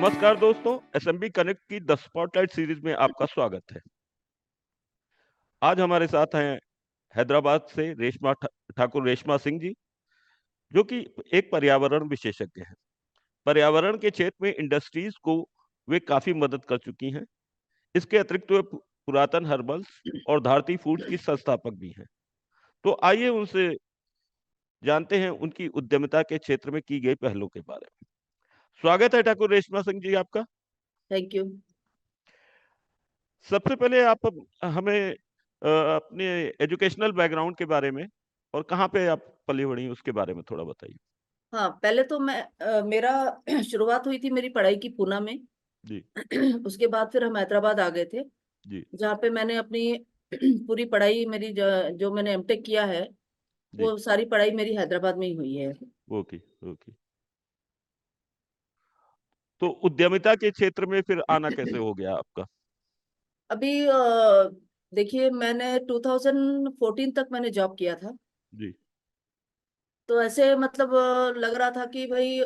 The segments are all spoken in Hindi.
नमस्कार दोस्तों, एसएमबी कनेक्ट की द स्पॉटलाइट सीरीज में आपका स्वागत है। आज हमारे साथ हैं हैदराबाद से ठाकुर रेशमा सिंह जी, जो कि एक पर्यावरण विशेषज्ञ हैं। पर्यावरण के क्षेत्र में इंडस्ट्रीज को वे काफी मदद कर चुकी हैं। इसके अतिरिक्त वे पुरातन हर्बल्स और भारती फूड्स की संस्थापक भी हैं। तो आइए उनसे जानते हैं उनकी उद्यमिता के क्षेत्र में की गई पहलों के बारे में। स्वागत है ठाकुर रेशमा सिंह जी आपका। Thank you. सबसे पहले आप हमें अपने एजुकेशनल बैकग्राउंड के बारे में और कहाँ पे आप पली-बढ़ी उसके बारे में थोड़ा बताइए? हाँ, पहले तो मेरा शुरुआत हुई थी मेरी पढ़ाई की पूना में। जी, उसके बाद फिर हम हैदराबाद आ गए थे, जी, जहाँ पे मैंने अपनी पूरी पढ़ाई मेरी जो मैंने एमटेक किया है, जी। वो सारी पढ़ाई मेरी हैदराबाद में ही हुई है। Okay, okay. तो उद्यमिता के क्षेत्र में फिर आना कैसे हो गया आपका? अभी देखिए मैंने 2014 तक मैंने जॉब किया था। जी, तो ऐसे मतलब लग रहा था कि भई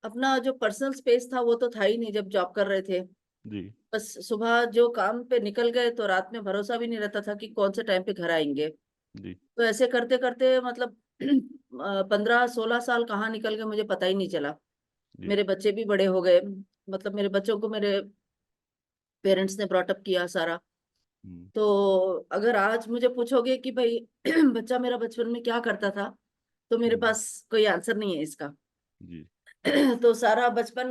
अपना जो पर्सनल स्पेस था वो तो था ही नहीं जब जॉब कर रहे थे। जी, बस सुबह जो काम पे निकल गए तो रात में भरोसा भी नहीं रहता था कि कौन से टाइम पे घर आएँगे। जी, तो ऐसे करते-करते मतलब 15-16 साल कहाँ निकल गए मुझे पता ही नहीं चला। जी। मेरे बच्चे भी बड़े हो गए, मतलब मेरे बच्चों को मेरे पेरेंट्स ने ब्रॉट अप किया सारा। हुँ, तो अगर आज मुझे पूछोगे कि भई बच्चा मेरा बचपन में क्या करता था? तो मेरे हुँ, पास कोई आंसर नहीं है इसका। जी, तो सारा बचपन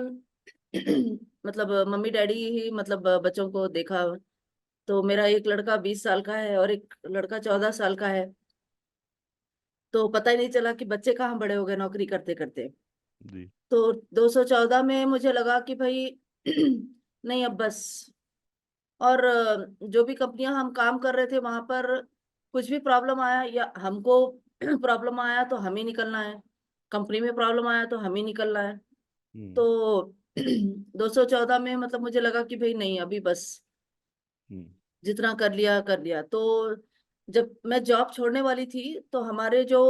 मतलब मम्मी-डैडी ही मतलब बच्चों को देखा। तो मेरा एक लड़का 20 साल का है और एक लड़का 14 साल का है। तो पता ही नहीं चला कि बच्चे कहाँ बड़े हो गए नौकरी करते-करते। जी, तो 214 में मुझे लगा कि भई नहीं अब बस। और जो भी कंपनियाँ हम काम कर रहे थे वहाँ पर कुछ भी प्रॉब्लम आया या हमको प्रॉब्लम आया तो हम ही निकलना है। कंपनी में प्रॉब्लम आया तो हम ही निकलना है। हुँ, तो 214 में मतलब मुझे लगा कि भई नहीं अभी बस, हुँ, जितना कर लिया कर लिया। तो जब मैं जॉब छोड़ने वाली थी तो हमारे जो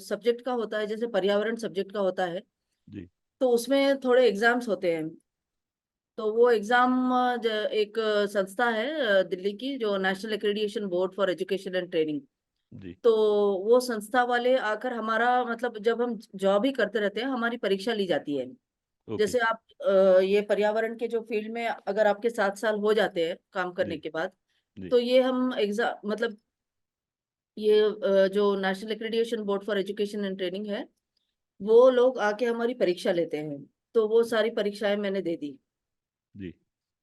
सब्जेक्ट का होता है जैसे पर्यावरण सब्जेक्ट का होता है, जी, तो उसमें थोड़े एग्जाम्स होते हैं। तो वो एग्जाम एक संस्था है दिल्ली की जो national accreditation board for education and training. जी, तो वो संस्था वाले आकर हमारा मतलब जब हम जॉब ही करते रहते हैं हमारी परीक्षा ली जाती है। ओके, जैसे आप ये पर्यावरण के जो फील्ड में अगर आपके 7 साल हो जाते हैं काम करने जी, के बाद, जी, तो ये हम मतलब ये जो national accreditation board for education and training है, वो लोग आके हमारी परीक्षा लेते हैं। तो वो सारी परीक्षाएँ मैंने दे दी। जी,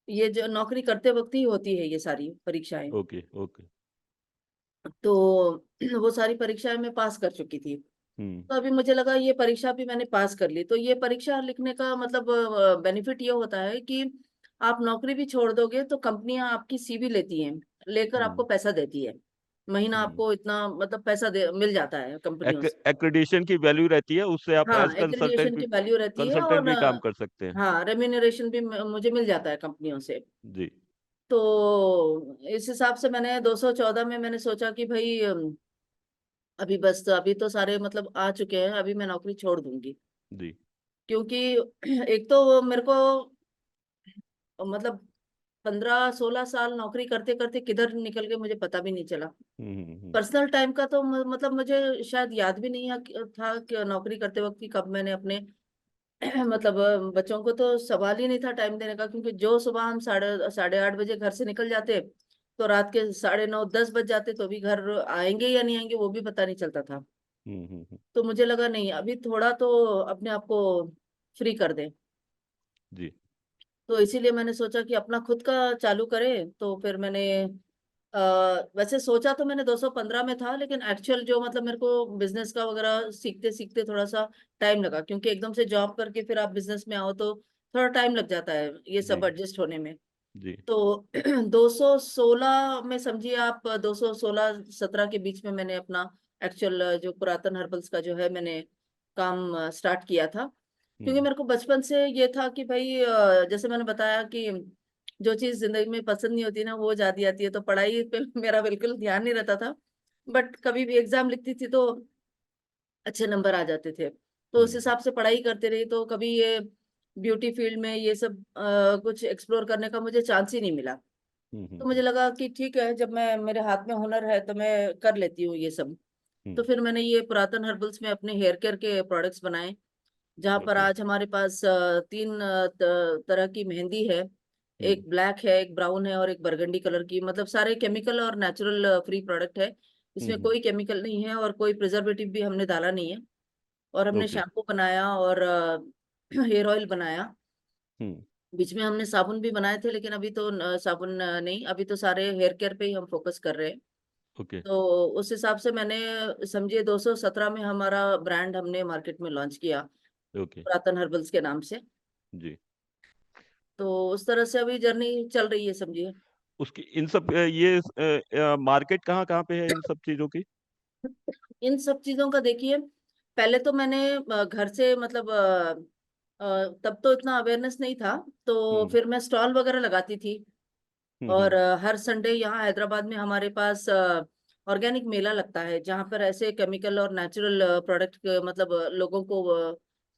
ये जो नौकरी करते वक़्त ही होती है ये सारी परीक्षाएँ। ओके, ओके, तो वो सारी परीक्षाएँ मैं पास कर चुकी थी। हुँ, तो अभी मुझे लगा ये परीक्षा भी मैंने पास कर ली। तो ये परीक्षा लिखने का मतलब बेनिफिट ये होता है कि आप नौकरी भी छोड़ दोगे तो कंपनियाँ आपकी सीवी लेती हैं, लेकर आपको हुँ, पैसा देती है। महीना हुँ। आपको इतना मतलब पैसा दे मिल जाता है कंपनियों से। एक्रीडिटेशन की वैल्यू रहती है, उससे आप हाँ, एज़ एक्रीडिटेशन की वैल्यू रहती है कंसल्टेंट और भी काम कर सकते हैं। हाँ, रेम्यूनरेशन भी मुझे मिल जाता है कंपनियों से। जी, तो इस हिसाब से मैंने 214 में मैंने सोचा कि भई अभी बस अभी तो सारे मतलब आ चुके हैं, अभी मैं नौकरी छोड़ दूँगी। जी, क्योंकि एक तो मेरे को मतलब 15-16 साल नौकरी करते-करते किधर निकल गए मुझे पता भी नहीं चला। हुँ, हुँ, हुँ, पर्सनल टाइम का तो मतलब मुझे शायद याद भी नहीं है था कि नौकरी करते वक़्त कि कब मैंने अपने मतलब बच्चों को तो सवाल ही नहीं था टाइम देने का, क्योंकि जो सुबह हम साढ़े साढ़े 8 बजे घर से निकल जाते, तो रात के साढ़े 9 10 बज जाते तो भी घर आएँगे या नहीं आएँगे वो भी पता नहीं चलता था। हुँ, हुँ, हुँ, तो मुझे लगा नहीं अभी थोड़ा तो अपने आप को फ्री कर दें। जी, तो इसीलिए मैंने सोचा कि अपना खुद का चालू करें, तो फिर मैंने अ, वैसे सोचा तो मैंने 215 में था, लेकिन एक्चुअल जो मतलब मेरे को बिज़नेस का वगैरह सीखते-सीखते थोड़ा-सा टाइम लगा, क्योंकि एकदम से जॉब करके फिर आप बिज़नेस में आओ तो थोड़ा टाइम लग जाता है, ये जी, सब एडजस्ट होने में। जी, तो 216 में समझिए आप 216-17 के बीच में मैंने अपना एक्चुअल जो पुरातन हर्बल्स का जो है मैंने काम स्टार्ट किया था। क्योंकि हुँ, मेरे को बचपन से ये था कि भई जैसे मैंने बताया कि जो चीज़ ज़िंदगी में पसंद नहीं होती ना वो ज़्यादा आती है, तो पढ़ाई पे मेरा बिल्कुल ध्यान नहीं रहता था। बट कभी भी एग्ज़ाम लिखती थी तो अच्छे नंबर आ जाते थे। तो उस हिसाब से पढ़ाई करते रही, तो कभी ये ब्यूटी फील्ड में ये सब कुछ एक्सप्लोर करने का मुझे चांस ही नहीं मिला। तो मुझे लगा कि ठीक है, जब मैं मेरे हाथ में हुनर है तो मैं कर लेती हूँ ये सब। तो फिर मैंने ये पुरातन हर्बल्स में अपने हेयर केयर के प्रोडक्ट्स बनाए, जहाँ पर ओके। आज हमारे पास तीन तरह की मेहंदी है। हम्म। एक ब्लैक है, एक ब्राउन है और एक बरगंडी कलर की। मतलब सारे केमिकल और नेचुरल फ्री प्रोडक्ट है। इसमें हम्म। कोई केमिकल नहीं है और कोई प्रिजर्वेटिव भी हमने डाला नहीं है। और हमने ओके। शैम्पू बनाया और हेयर ऑयल बनाया। हम्म। बीच में हमने साबुन भी बनाए थे, लेकिन अभी तो साबुन नहीं, अभी तो सारे हेयर केयर पे ही हम फोकस कर रहे हैं। ओके। तो उस हिसाब से मैंने, समझिए 217 में हमारा ब्रांड हमने मार्केट में लॉन्च किया, ओके। पुरातन हर्बल्स के नाम से। जी। तो उस तरह से अभी जर्नी चल रही है, समझिए। उसकी इन सब ये मार्केट कहाँ कहाँ पे है इन सब चीजों की? इन सब चीजों का देखिए, पहले तो मैंने घर से मतलब तब तो इतना अवेयरनेस नहीं था। तो हम्म। फिर मैं स्टॉल वगैरह लगाती थी। और हम्म। हर संडे यहाँ हैदराबाद में हमारे पास ऑर्गेनिक मेला लगता है, जहाँ पर ऐसे केमिकल और नेचुरल प्रोडक्ट मतलब लोगों को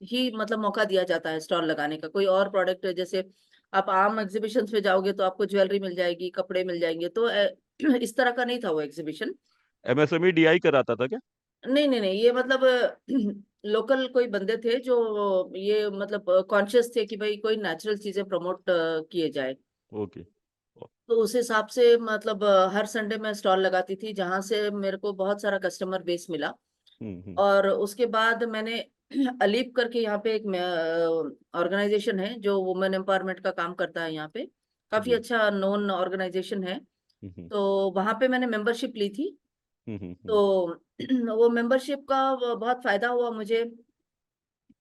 ही मतलब मौका दिया जाता है स्टॉल लगाने का। कोई और प्रोडक्ट जैसे आप आम एग्जीबिशंस पे जाओगे तो आपको ज्वेलरी मिल जाएगी, कपड़े मिल जाएंगे, तो इस तरह का नहीं था वो एग्जीबिशन। एमएसएमई डीआई कराता था क्या? नहीं नहीं नहीं, ये मतलब लोकल कोई बंदे थे जो ये मतलब कॉन्शियस थे कि भाई कोई नेचुरल चीजें प्रमोट किए जाए। ओके। तो उस हिसाब से मतलब हर संडे मैं स्टॉल लगाती थी, जहां से मेरे को बहुत सारा कस्टमर बेस मिला। हम्म। और उसके बाद मैंने अलीप करके यहाँ पे एक ऑर्गेनाइजेशन है जो वुमेन एम्पावरमेंट का काम करता है यहाँ पे। काफी जी। अच्छा नोन ऑर्गेनाइजेशन है। हम्म। तो वहां पे मैंने मेंबरशिप ली थी। हम्म। तो वो मेंबरशिप का बहुत फायदा हुआ मुझे,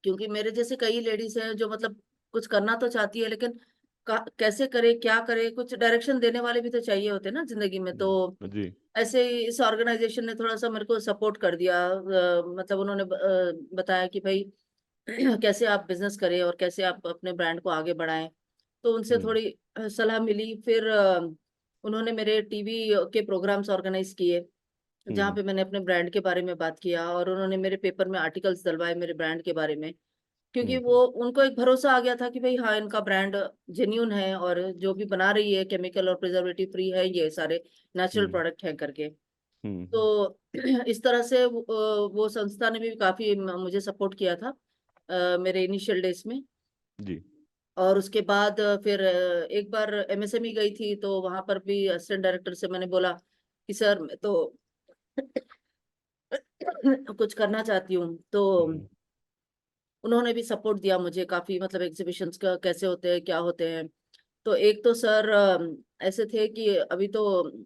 क्योंकि मेरे जैसे कई लेडीज हैं जो मतलब कुछ करना तो चाहती है, लेकिन कैसे करे, क्या करे, कुछ डायरेक्शन देने वाले भी तो चाहिए होते हैं ना जिंदगी में। तो जी। ऐसे ही इस ऑर्गेनाइजेशन ने थोड़ा सा मेरे को सपोर्ट कर दिया। मतलब उन्होंने बताया कि भाई कैसे आप बिजनेस करें और कैसे आप अपने ब्रांड को आगे बढ़ाएं। तो उनसे हम्म। थोड़ी सलाह मिली। फिर उन्होंने मेरे टीवी के प्रोग्राम्स ऑर्गेनाइज किए, जहाँ हम्म। पे मैंने अपने ब्रांड के बारे में बात किया, और उन्होंने मेरे पेपर में आर्टिकल्स डलवाए मेरे ब्रांड के बारे में। क्योंकि हम्म। वो उनको एक भरोसा आ गया था कि भाई हाँ, इनका ब्रांड जेन्यून है और जो भी बना रही है केमिकल और प्रिजर्वेटिव फ्री है, ये सारे नेचुरल हम्म। प्रोडक्ट हैं करके। हम्म। तो इस तरह से वो संस्था ने भी काफी मुझे सपोर्ट किया था मेरे इनिशियल डेज में। जी। और उसके बाद फिर एक बार एमएसएमई गई थी, तो वहां पर भी असिस्टेंट डायरेक्टर से मैंने बोला कि सर मैं तो कुछ करना चाहती हूँ। तो हम्म। उन्होंने भी सपोर्ट दिया मुझे काफी, मतलब एग्जीबिशंस का कैसे होते हैं, क्या होते हैं। तो एक तो सर ऐसे थे कि अभी तो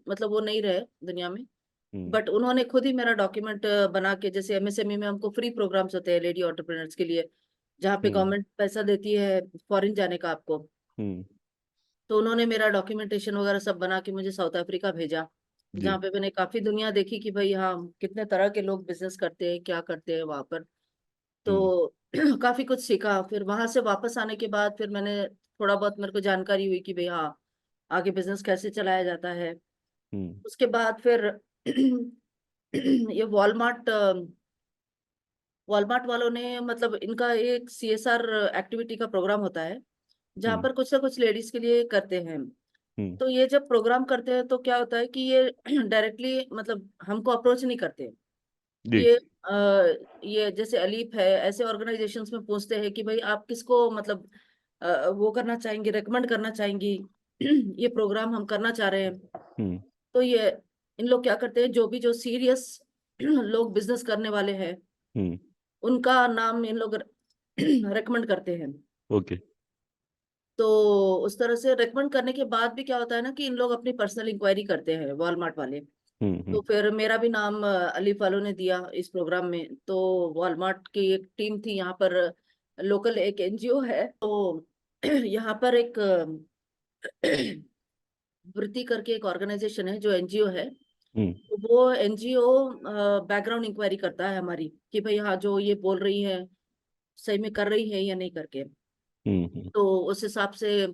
मतलब वो नहीं रहे दुनिया में, हम्म। बट उन्होंने खुद ही मेरा डॉक्यूमेंट बना के, जैसे एमएसएमई में हमको फ्री प्रोग्राम्स होते हैं लेडी एंटरप्रेन्योर्स के लिए, जहाँ पे हम्म। गवर्नमेंट पैसा देती है फॉरेन जाने का आपको। हम्म। तो उन्होंने मेरा डॉक्यूमेंटेशन वगैरह सब बना के मुझे साउथ अफ्रीका भेजा, जहाँ जी। पे मैंने काफी दुनिया देखी कि भाई हाँ, कितने तरह के लोग बिजनेस करते हैं, क्या करते हैं वहां पर। हम्म। तो काफी कुछ सीखा। फिर वहां से वापस आने के बाद फिर मैंने थोड़ा बहुत, मेरे को जानकारी हुई कि भाई हाँ, आगे बिजनेस कैसे चलाया जाता है। हम्म। उसके बाद फिर ये वॉलमार्ट वॉलमार्ट वालों ने मतलब इनका एक सीएसआर एक्टिविटी का प्रोग्राम होता है, जहाँ हम्म। पर कुछ ना कुछ लेडीज के लिए करते हैं। हम्म। तो ये जब प्रोग्राम करते हैं तो क्या होता है कि ये डायरेक्टली मतलब हमको अप्रोच नहीं करते। जी। ये ये जैसे अलीप है, ऐसे ऑर्गेनाइजेशंस में पूछते हैं कि भाई आप किसको मतलब वो करना चाहेंगी, रेकमेंड करना चाहेंगी, ये प्रोग्राम हम करना चाह रहे हैं। हम्म। तो ये इन लोग क्या करते हैं, जो सीरियस लोग बिजनेस करने वाले हैं, हम्म। उनका नाम इन लोग रेकमेंड करते हैं। ओके। तो उस तरह से रेकमेंड करने के बाद भी क्या होता है ना कि इन लोग अपनी पर्सनल इंक्वायरी करते हैं वॉलमार्ट वाले। हम्म। तो फिर मेरा भी नाम अलीफ वालों ने दिया इस प्रोग्राम में। तो वॉलमार्ट की एक टीम थी यहाँ पर, लोकल एक एनजीओ है, तो यहाँ पर एक वृत्ति करके एक ऑर्गेनाइजेशन है जो एनजीओ है। हम्म। तो वो एनजीओ बैकग्राउंड इंक्वायरी करता है हमारी, कि भाई हाँ, जो ये बोल रही है सही में कर रही है या नहीं करके। हम्म। तो उस हिसाब से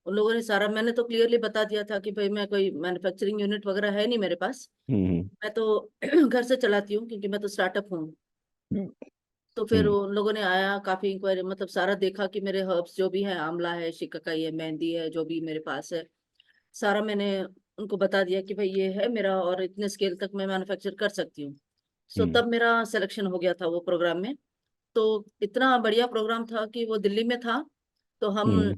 उन लोगों ने सारा, मैंने तो क्लियरली बता दिया था कि भाई मैं कोई मैन्युफैक्चरिंग यूनिट वगैरह है नहीं मेरे पास, हम्म। मैं तो घर से चलाती हूँ क्योंकि मैं तो स्टार्टअप हूँ। तो फिर उन लोगों ने आया, काफी इंक्वायरी, मतलब सारा देखा कि मेरे हर्ब्स जो भी है, आंवला है, शिकाकाई है, मेहंदी है, जो भी मेरे पास है, सारा मैंने उनको बता दिया कि भाई ये है मेरा, और इतने स्केल तक मैं मैन्युफैक्चर कर सकती हूँ। सो हम्म तब मेरा सिलेक्शन हो गया था वो प्रोग्राम में। तो इतना बढ़िया प्रोग्राम था कि वो दिल्ली में था। तो हम हम्म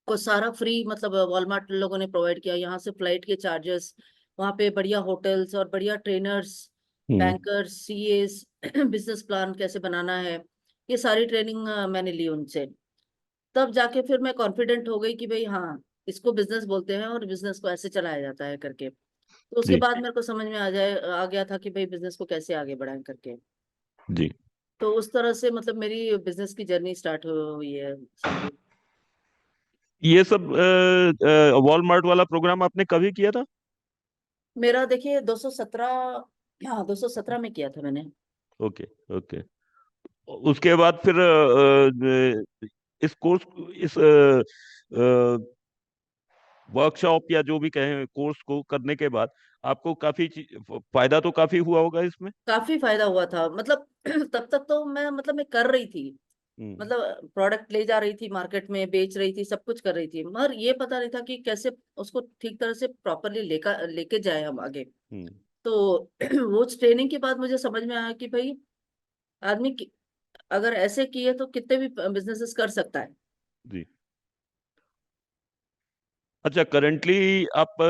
को सारा फ्री, मतलब वॉलमार्ट लोगों ने प्रोवाइड किया, यहाँ से फ्लाइट के चार्जेस, वहाँ पे बढ़िया होटल्स और बढ़िया ट्रेनर्स, हम्म बैंकर्स, सीएस, बिजनेस प्लान कैसे बनाना है, ये सारी ट्रेनिंग मैंने ली उनसे। तब जाके फिर मैं कॉन्फिडेंट हो गई कि भाई हाँ, इसको बिजनेस बोलते हैं और बिजनेस को ऐसे चलाया जाता है करके। तो उसके जी बाद मेरे को समझ में आ गया था कि भाई बिजनेस को कैसे आगे बढ़ाएं करके। जी। तो उस तरह से मतलब मेरी बिजनेस की जर्नी स्टार्ट हुई है, समझिए। ये सब वॉलमार्ट वाला प्रोग्राम आपने कभी किया था? मेरा देखिए 217, हाँ 217 में किया था मैंने। Okay okay. उसके बाद फिर इस कोर्स, इस वर्कशॉप या जो भी कहें कोर्स को करने के बाद आपको काफी फायदा तो काफी हुआ होगा इसमें। काफी फायदा हुआ था, मतलब तब तक तो मैं, मतलब मैं कर रही थी, हम्म मतलब प्रोडक्ट ले जा रही थी मार्केट में, बेच रही थी, सब कुछ कर रही थी, मगर ये पता नहीं था कि कैसे उसको ठीक तरह से प्रॉपरली लेके जाए हम आगे। हम्म तो वो ट्रेनिंग के बाद मुझे समझ में आया कि भाई आदमी अगर ऐसे किए तो कितने भी बिजनेसेस कर सकता है। जी। अच्छा, करंटली आप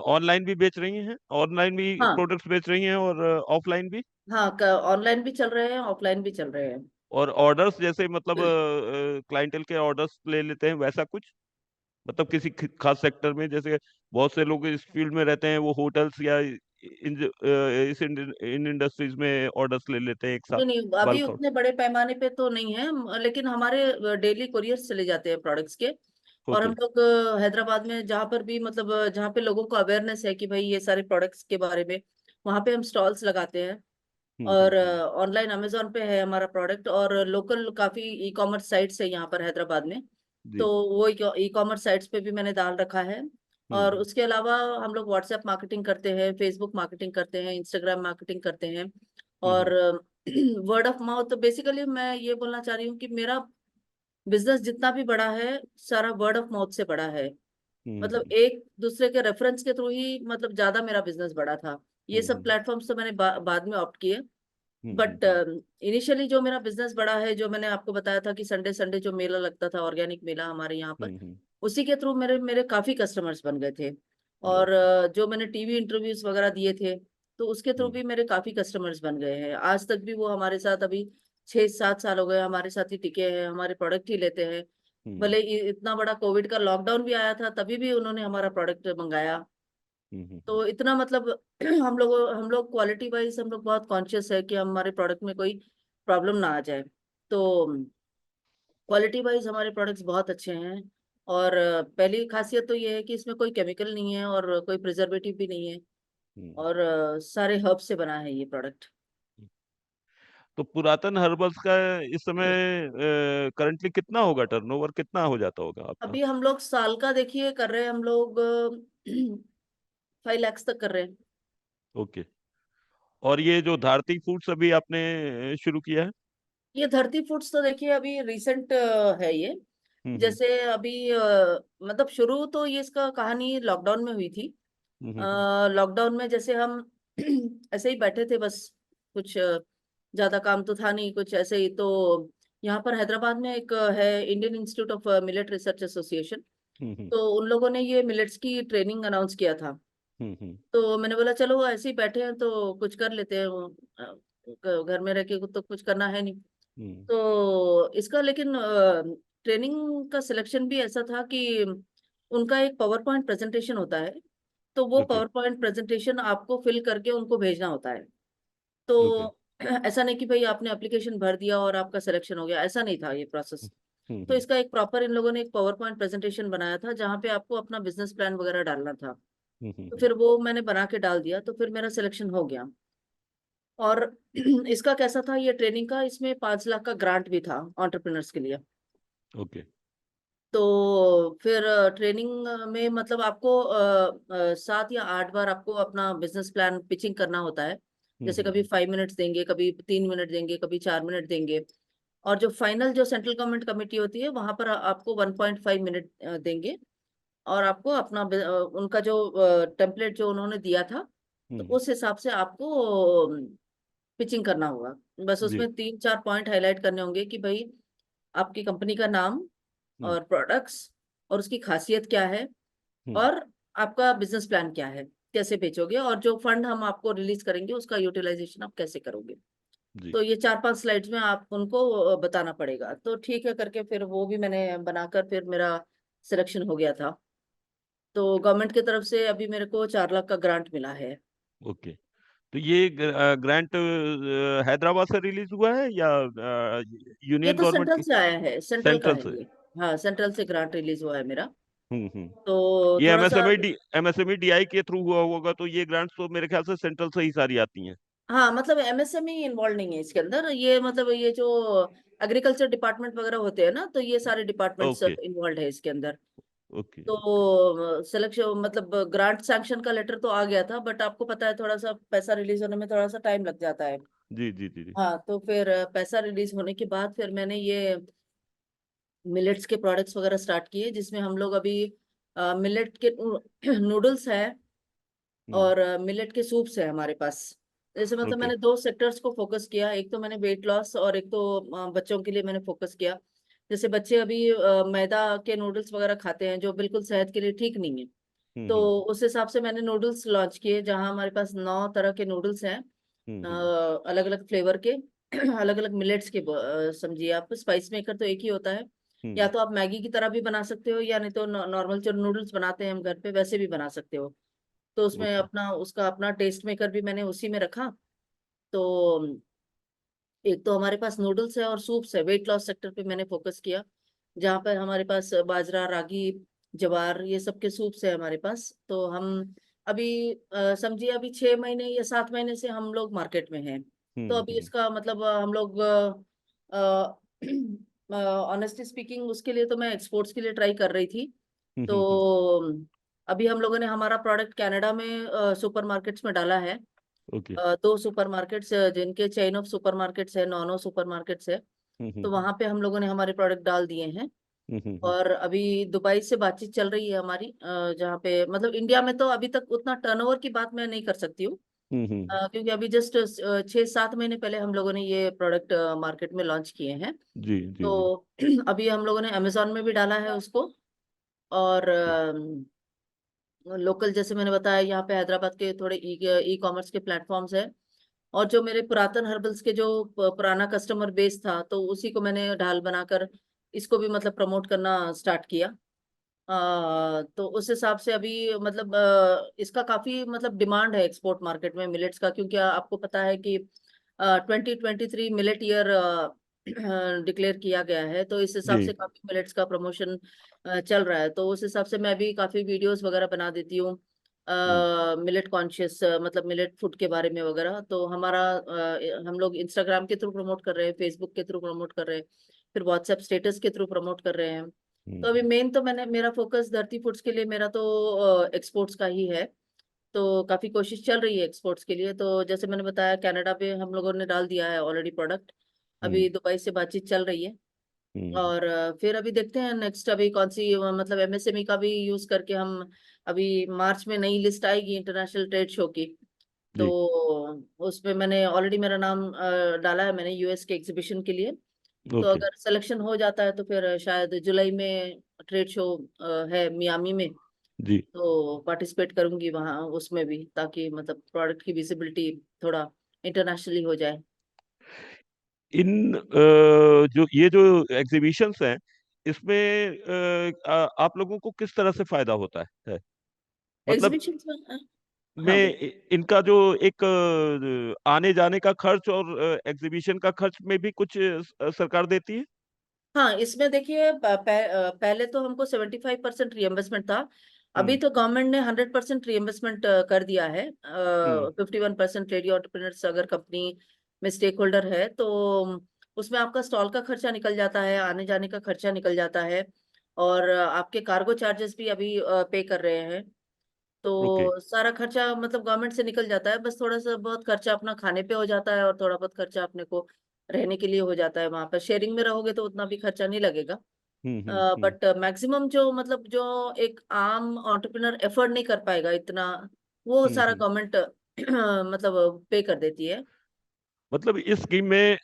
ऑनलाइन भी बेच रही हैं, ऑनलाइन भी हाँ, प्रोडक्ट्स बेच रही हैं और ऑफलाइन भी? हाँ, ऑनलाइन भी चल रहे हैं, ऑफलाइन भी चल रहे हैं। और ऑर्डर्स जैसे मतलब क्लाइंटल के ऑर्डर्स ले लेते हैं वैसा कुछ, मतलब किसी खास सेक्टर में, जैसे बहुत से लोग इस फील्ड में रहते हैं, वो होटल्स या इस इन इंडस्ट्रीज में ऑर्डर्स ले लेते हैं एक साथ, नहीं, नहीं, अभी बल्क। उतने बड़े पैमाने पे तो नहीं है, लेकिन हमारे डेली कुरियर्स चले जाते हैं प्रोडक्ट्स के। और हम ओके। लोग हैदराबाद में जहाँ पर भी, मतलब जहाँ पे लोगों को अवेयरनेस है कि भाई ये सारे प्रोडक्ट्स के बारे में, वहाँ पे हम स्टॉल्स लगाते हैं। और हम्म। ऑनलाइन अमेजोन पे है हमारा प्रोडक्ट, और लोकल काफी ई कॉमर्स साइट्स है यहाँ पर हैदराबाद में। जी। तो वो ई कॉमर्स साइट्स पे भी मैंने डाल रखा है। और हम्म उसके अलावा हम लोग व्हाट्सएप मार्केटिंग करते हैं, फेसबुक मार्केटिंग करते हैं, इंस्टाग्राम मार्केटिंग करते हैं। और हम्म वर्ड ऑफ माउथ, बेसिकली मैं ये बोलना चाह रही हूँ कि मेरा बिजनेस जितना भी बड़ा है, सारा वर्ड ऑफ माउथ से बड़ा है। मतलब हम्म एक दूसरे के रेफरेंस के थ्रू ही, मतलब ज्यादा मेरा बिजनेस बड़ा था। ये सब हम्म प्लेटफॉर्म्स तो मैंने बाद में ऑप्ट किए। हम्म बट इनिशियली जो मेरा बिजनेस बड़ा है, जो मैंने आपको बताया था कि संडे संडे जो मेला लगता था, ऑर्गेनिक मेला हमारे यहाँ पर, हम्म। उसी के थ्रू मेरे मेरे काफी कस्टमर्स बन गए थे। और ओके। जो मैंने टीवी इंटरव्यूज वगैरह दिए थे, तो उसके थ्रू हम्म भी मेरे काफी कस्टमर्स बन गए हैं। आज तक भी वो हमारे साथ, अभी 6-7 साल हो गए हमारे साथ ही टिके हैं, हमारे प्रोडक्ट ही लेते हैं। हम्म भले इतना बड़ा कोविड का लॉकडाउन भी आया था, तभी भी उन्होंने हमारा प्रोडक्ट मंगाया। तो इतना मतलब हम लोग क्वालिटी वाइज हम लोग बहुत कॉन्शियस है कि हमारे प्रोडक्ट में कोई प्रॉब्लम ना आ जाए। तो क्वालिटी वाइज हमारे प्रोडक्ट्स बहुत अच्छे हैं। और पहली खासियत तो ये है कि इसमें कोई केमिकल नहीं है और कोई प्रिजर्वेटिव भी नहीं है। हम्म। और सारे हर्ब से बना है ये प्रोडक्ट। तो पुरातन हर्बल्स का इस समय करंटली कितना होगा, टर्नओवर कितना हो जाता होगा आपका? अभी हम लोग साल का देखिए कर रहे हैं, हम लोग 5 lakhs तक कर रहे हैं। ओके। और ये जो धारती फूड्स अभी आपने शुरू किया है? ये धरती फूड्स तो देखिए अभी रिसेंट है ये। हम्म जैसे अभी मतलब शुरू तो ये इसका कहानी लॉकडाउन में हुई थी। हम्म लॉकडाउन में जैसे हम ऐसे ही बैठे थे बस, कुछ ज्यादा काम तो था नहीं, कुछ ऐसे ही तो। यहाँ पर हैदराबाद में एक है Indian institute of millet research association. हम्म तो उन लोगों ने ये मिलेट्स की ट्रेनिंग अनाउंस किया था। हम्म तो मैंने बोला चलो ऐसे ही बैठे हैं तो कुछ कर लेते हैं। घर में रह के तो कुछ करना है नहीं। हम्म तो इसका लेकिन ट्रेनिंग का सिलेक्शन भी ऐसा था कि उनका एक पावर पॉइंट प्रेजेंटेशन होता है। तो वो ओके पावर पॉइंट प्रेजेंटेशन आपको फिल करके उनको भेजना होता है। ओके। तो ऐसा नहीं कि भाई आपने एप्लीकेशन भर दिया और आपका सिलेक्शन हो गया, ऐसा नहीं था ये प्रोसेस। तो हम्म इसका एक प्रॉपर इन लोगों ने एक पावर पॉइंट प्रेजेंटेशन बनाया था, जहाँ पे आपको अपना बिजनेस प्लान वगैरह डालना था। तो हम्म फिर वो मैंने बना के डाल दिया, तो फिर मेरा सिलेक्शन हो गया। और इसका कैसा था ये ट्रेनिंग का, इसमें 5 लाख का ग्रांट भी था एंटरप्रेन्योर्स के लिए। ओके। तो फिर ट्रेनिंग में मतलब आपको 7 या 8 बार आपको अपना बिजनेस प्लान पिचिंग करना होता है। जैसे कभी 5 मिनट्स देंगे, कभी 3 मिनट देंगे, कभी 4 मिनट देंगे। और जो फाइनल जो सेंट्रल गवर्नमेंट कमेटी होती है वहां पर आपको 1.5 मिनट देंगे। और आपको अपना उनका जो टेम्पलेट जो उन्होंने दिया था, तो हम्म। उस हिसाब से आपको पिचिंग करना होगा। बस जी। उसमें 3-4 पॉइंट हाईलाइट करने होंगे कि भाई आपकी कंपनी का नाम हम्म। और प्रोडक्ट्स और उसकी खासियत क्या है, हम्म। और आपका बिजनेस प्लान क्या है, कैसे बेचोगे, और जो फंड हम आपको रिलीज करेंगे उसका यूटिलाइजेशन आप कैसे करोगे। जी। तो ये 4-5 स्लाइड्स में आप उनको बताना पड़ेगा। तो ठीक है करके फिर वो भी मैंने बनाकर फिर मेरा सिलेक्शन हो गया था। तो गवर्नमेंट की तरफ से अभी मेरे को 4 लाख का ग्रांट मिला है। ओके। तो ये ग्रांट हैदराबाद से रिलीज हुआ है या ये यूनियन तो गवर्नमेंट सेंट्रल की? से आया है, सेंट्रल का सेंट्रल है से। ये। हाँ, सेंट्रल से ग्रांट रिलीज हुआ है मेरा। हम्म। तो ये थोड़ा सा, एमएसएमई डीआई के थ्रू हुआ होगा, तो ये ग्रांट्स तो मेरे ख्याल से सेंट्रल से ही सारी आती हैं। हाँ मतलब एमएसएमई इन्वॉल्व नहीं है इसके अंदर। ये मतलब ये जो एग्रीकल्चर डिपार्टमेंट वगैरह होते हैं ना, तो ये सारे डिपार्टमेंट्स ओके। इन्वॉल्व है इसके अंदर। ओके। तो सिलेक्शन मतलब ग्रांट सैंक्शन का लेटर तो आ गया था, बट आपको पता है थोड़ा सा पैसा रिलीज होने में थोड़ा सा टाइम लग जाता है। जी जी जी जी। हाँ, तो फिर पैसा रिलीज होने के बाद फिर मैंने ये मिलेट्स के प्रोडक्ट्स वगैरह स्टार्ट किए, जिसमें हम लोग अभी मिलेट के नूडल्स है हम्म। और मिलेट के सूप्स है हमारे पास। जैसे मतलब ओके। मैंने 2 सेक्टर्स को फोकस किया, एक तो मैंने वेट लॉस और एक तो बच्चों के लिए मैंने फोकस किया। जैसे बच्चे अभी मैदा के नूडल्स वगैरह खाते हैं जो बिल्कुल सेहत के लिए ठीक नहीं है। तो हम्म। उस हिसाब से मैंने नूडल्स लॉन्च किए, जहां हमारे पास 9 तरह के नूडल्स हैं, हम्म। अलग अलग फ्लेवर के, अलग अलग मिलेट्स के। समझिए आप, स्पाइस मेकर तो एक ही होता है। या हम्म। तो आप मैगी की तरह भी बना सकते हो, या नहीं तो नॉर्मल जो नूडल्स बनाते हैं हम घर पे वैसे भी बना सकते हो। तो उसमें ओके। अपना उसका अपना टेस्ट मेकर भी मैंने उसी में रखा। तो एक तो हमारे पास नूडल्स है और सूप्स है। वेट लॉस सेक्टर पे मैंने फोकस किया, जहाँ पर हमारे पास बाजरा, रागी, ज्वार, ये सब के सूप्स है हमारे पास। तो हम अभी समझिए अभी 6 महीने या 7 महीने से हम लोग मार्केट में हैं। तो अभी हम्म। इसका मतलब हम लोग ऑनेस्टली स्पीकिंग उसके लिए तो मैं एक्सपोर्ट्स के लिए ट्राई कर रही थी। तो हम्म। अभी हम लोगों ने हमारा प्रोडक्ट कनाडा में सुपर मार्केट्स में डाला है। ओके। 2 सुपर मार्केट्स जिनके चेन ऑफ सुपर मार्केट्स है, नॉनो सुपर मार्केट्स है। तो हम्म। वहां पे हम लोगों ने हमारे प्रोडक्ट डाल दिए हैं। हम्म। और अभी दुबई से बातचीत चल रही है हमारी, जहाँ पे मतलब इंडिया में तो अभी तक उतना टर्नओवर की बात मैं नहीं कर सकती हूँ, हम्म। क्योंकि अभी जस्ट 6-7 महीने पहले हम लोगों ने ये प्रोडक्ट मार्केट में लॉन्च किए हैं। जी जी जी। तो अभी हम लोगों ने अमेजोन में भी डाला है उसको। और ओके। लोकल जैसे मैंने बताया, यहाँ पे हैदराबाद के थोड़े ई कॉमर्स के प्लेटफॉर्म्स है। और जो मेरे पुरातन हर्बल्स के जो पुराना कस्टमर बेस था, तो उसी को मैंने ढाल बनाकर इसको भी मतलब प्रमोट करना स्टार्ट किया। तो उस हिसाब से अभी मतलब इसका काफी मतलब डिमांड है एक्सपोर्ट मार्केट में मिलेट्स का, क्योंकि आपको पता है कि 2023 मिलेट ईयर डिक्लेयर किया गया है। तो इस हिसाब जी। से काफी मिलेट्स का प्रमोशन चल रहा है। तो उस हिसाब से मैं भी काफी वीडियोस वगैरह बना देती हूँ हम्म। मिलेट कॉन्शियस, मतलब मिलेट फूड के बारे में वगैरह। तो हमारा हम लोग इंस्टाग्राम के थ्रू प्रमोट कर रहे हैं, फेसबुक के थ्रू प्रमोट कर रहे हैं, फिर व्हाट्सएप स्टेटस के थ्रू प्रमोट कर रहे हैं। तो अभी हम्म। मेन तो मैंने मेरा फोकस धरती फूड्स के लिए मेरा तो एक्सपोर्ट्स का ही है। तो काफी कोशिश चल रही है एक्सपोर्ट्स के लिए। तो जैसे मैंने बताया कनाडा पे हम लोगों ने डाल दिया है ऑलरेडी प्रोडक्ट। हम्म। अभी दुबई से बातचीत चल रही है। हम्म। और फिर अभी देखते हैं नेक्स्ट अभी कौन सी मतलब एमएसएमई का भी यूज करके हम अभी मार्च में नई लिस्ट आएगी इंटरनेशनल ट्रेड शो की। तो जी। उसमें मैंने ऑलरेडी मेरा नाम डाला है मैंने यूएस के एग्जीबिशन के लिए। तो ओके। अगर सिलेक्शन हो जाता है तो फिर शायद जुलाई में ट्रेड शो है मियामी में। जी। तो पार्टिसिपेट करूंगी वहाँ उसमें भी, ताकि मतलब प्रोडक्ट की विजिबिलिटी थोड़ा इंटरनेशनली हो जाए। इन जो ये जो एग्जीबिशंस हैं, इसमें आप लोगों को किस तरह से फायदा होता है? मतलब एग्जीबिशन में हाँ में बोलिए। इनका जो एक आने जाने का खर्च और एग्जीबिशन का खर्च में भी कुछ सरकार देती है? हाँ, इसमें देखिए पहले तो हमको 75% रिएम्बर्समेंट था। अभी हम्म। तो गवर्नमेंट ने 100% रिएम्बर्समेंट कर दिया है। हम्म। 51% लेडी ऑन्टरप्रेन्योर्स अगर कंपनी में स्टेक होल्डर है, तो उसमें आपका स्टॉल का खर्चा निकल जाता है, आने जाने का खर्चा निकल जाता है। और आपके कार्गो चार्जेस भी अभी पे कर रहे हैं। ओके। तो सारा खर्चा मतलब गवर्नमेंट से निकल जाता है, बस थोड़ा सा बहुत खर्चा अपना खाने पे हो जाता है और थोड़ा बहुत खर्चा अपने को रहने के लिए हो जाता है। वहां पर शेयरिंग में रहोगे तो उतना भी खर्चा नहीं लगेगा। हम्म। बट मैक्सिमम जो मतलब जो एक आम एंटरप्रेन्योर एफर्ट नहीं कर पाएगा इतना, वो सारा हम्म। गवर्नमेंट मतलब पे कर देती है। मतलब इस स्कीम में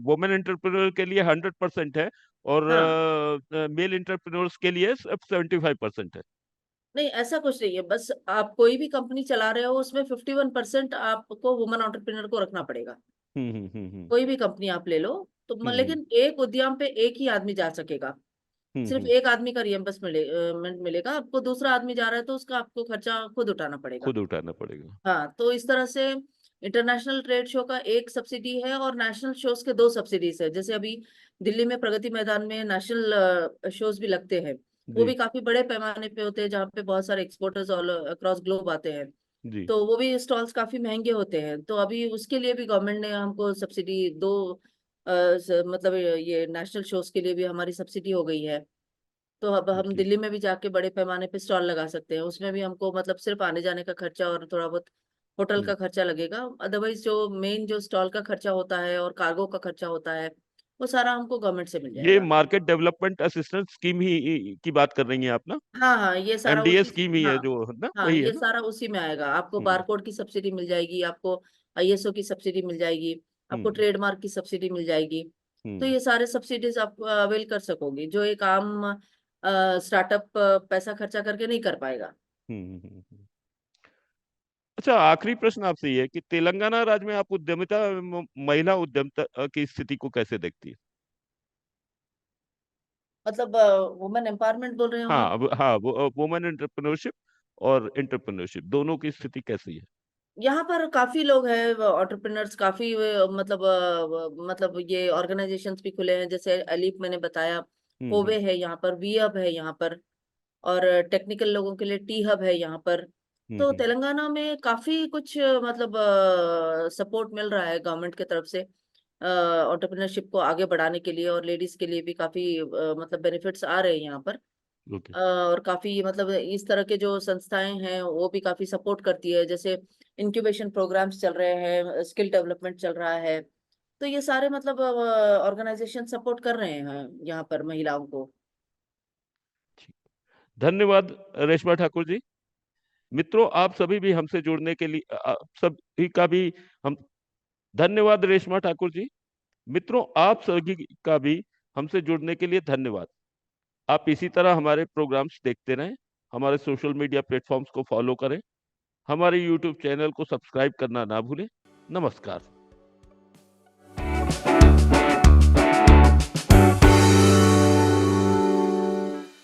वुमेन एंटरप्रेन्योर के लिए 100% है, और हाँ, मेल एंटरप्रेन्योर्स के लिए सिर्फ 75% है। नहीं ऐसा कुछ नहीं है, बस आप कोई भी कंपनी चला रहे हो उसमें 51% आपको वुमन एंटरप्रेन्योर को रखना पड़ेगा। हम्म। कोई भी कंपनी आप ले लो, तो हम्म। लेकिन एक उद्यम पे एक ही आदमी जा सकेगा। सिर्फ हम्म। एक आदमी का रिएम्बर्समेंट मिलेगा आपको। दूसरा आदमी जा रहा है तो उसका आपको खर्चा खुद उठाना पड़ेगा। खुद उठाना पड़ेगा। हाँ, तो इस तरह से इंटरनेशनल ट्रेड शो का एक सब्सिडी है और नेशनल शोज के दो सब्सिडीज है। जैसे अभी दिल्ली में प्रगति मैदान में नेशनल शोज भी लगते हैं। वो जी। भी काफी बड़े पैमाने पे होते हैं, जहाँ पे बहुत सारे एक्सपोर्टर्स ऑल अक्रॉस ग्लोब आते हैं। जी। तो वो भी स्टॉल्स काफी महंगे होते हैं, तो अभी उसके लिए भी गवर्नमेंट ने हमको सब्सिडी दो मतलब ये नेशनल शोज के लिए भी हमारी सब्सिडी हो गई है। तो अब हम जी। दिल्ली में भी जाके बड़े पैमाने पे स्टॉल लगा सकते हैं। उसमें भी हमको मतलब सिर्फ आने जाने का खर्चा और थोड़ा बहुत होटल हम्म। का खर्चा लगेगा। अदरवाइज जो मेन जो स्टॉल का खर्चा होता है और कार्गो का खर्चा होता है, वो सारा हमको गवर्नमेंट से मिल ये जाएगा। मार्केट डेवलपमेंट असिस्टेंस स्कीम ही की बात कर रही हैं आप ना? हाँ हाँ, ये सारा एमडीए उसी। स्कीम ही हाँ है जो, है ना, हाँ, वही है ये ना? सारा उसी में आएगा। आपको हम्म। बारकोड की सब्सिडी मिल जाएगी, आपको आईएसओ की सब्सिडी मिल जाएगी, आपको हम्म। ट्रेडमार्क की सब्सिडी मिल जाएगी। तो हम्म। ये सारे सब्सिडीज आप अवेल कर सकोगी, जो एक आम स्टार्टअप पैसा खर्चा करके नहीं कर पाएगा। हम्म। अच्छा, आखिरी प्रश्न आपसे ये है कि तेलंगाना राज्य में आप महिला उद्यमिता की स्थिति को कैसे देखती है? मतलब वुमेन एम्पावरमेंट बोल रहे हो हाँ, आप? हाँ, वो वुमेन एंटरप्रेन्योरशिप और एंटरप्रेन्योरशिप दोनों की स्थिति कैसी है? यहाँ पर काफी लोग हैं एंटरप्रेन्योर्स, काफी मतलब मतलब ये ऑर्गेनाइजेशंस भी खुले हैं, जैसे अलीप मैंने बताया। हम्म। कोवे है यहाँ पर, वी हब है यहाँ पर, और टेक्निकल लोगों के लिए टी हब है यहाँ पर। तो हम्म। तेलंगाना में काफी कुछ मतलब सपोर्ट मिल रहा है गवर्नमेंट की तरफ से एंटरप्रेन्योरशिप को आगे बढ़ाने के लिए, और लेडीज के लिए भी काफी मतलब बेनिफिट्स आ रहे हैं यहाँ पर। ओके। और काफी मतलब इस तरह के जो संस्थाएं हैं वो भी काफी सपोर्ट करती है। जैसे इंक्यूबेशन प्रोग्राम्स चल रहे हैं, स्किल डेवलपमेंट चल रहा है। तो ये सारे मतलब ऑर्गेनाइजेशन सपोर्ट कर रहे हैं यहाँ पर महिलाओं को। ठीक। धन्यवाद रेशमा ठाकुर जी। मित्रों, आप सभी भी हमसे जुड़ने के लिए, आप सभी का भी हम धन्यवाद रेशमा ठाकुर जी। मित्रों, आप सभी का भी हमसे जुड़ने के लिए धन्यवाद। आप इसी तरह हमारे प्रोग्राम्स देखते रहें, हमारे सोशल मीडिया प्लेटफॉर्म्स को फॉलो करें, हमारे यूट्यूब चैनल को सब्सक्राइब करना ना भूलें। नमस्कार।